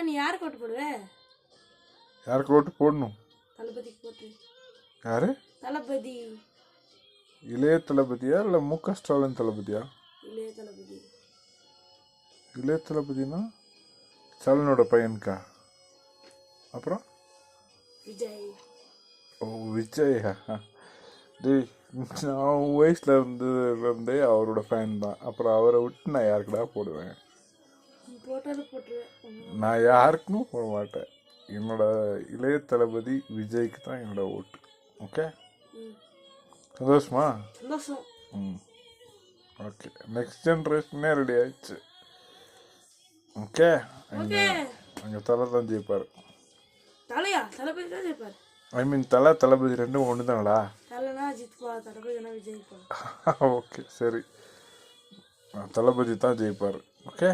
நீ யாருக்கு ஓட்டு போடுவ? யாருக்கு ஓட்டு போடணும்? தளபதிக்கு போட்டு. யாரு? தளபதி. இளைய தளபதியா இல்லை முக ஸ்டாலின் தளபதியா? இளைய தளபதி. இளைய தளபதினா ஸ்டாலினோட பையனுக்கா? அப்புறம் விஜய். ஓ விஜயா? டேய் நான் வயசில் இருந்தே அவரோட ஃபேன் தான். அப்புறம் அவரை விட்டு நான் யாருக்குடா போடுவேன்? போட்டாலும் போட்டுருவேன். நான் யாருக்குமே போட மாட்டேன். என்னோட இளைய தளபதி விஜய்க்கு தான் என்னோட ஓட்டு. ஓகே, சந்தோஷமா? சந்தோஷம். ஓகே, நெக்ஸ்ட் ஜென்ரேஷனே ரெடி ஆயிடுச்சு. ஓகே, அங்கே தலை தான் ஜெயிப்பார். தலையா? தளபதி தான் ஜெயிப்பார். ஐ மீன் தளபதி ரெண்டும் ஒன்று தானடா? தலைனா அஜித்பா, தளபதினா விஜய்ப்பா. ஓகே சரி, தளபதி தான் ஜெயிப்பார். ஓகே.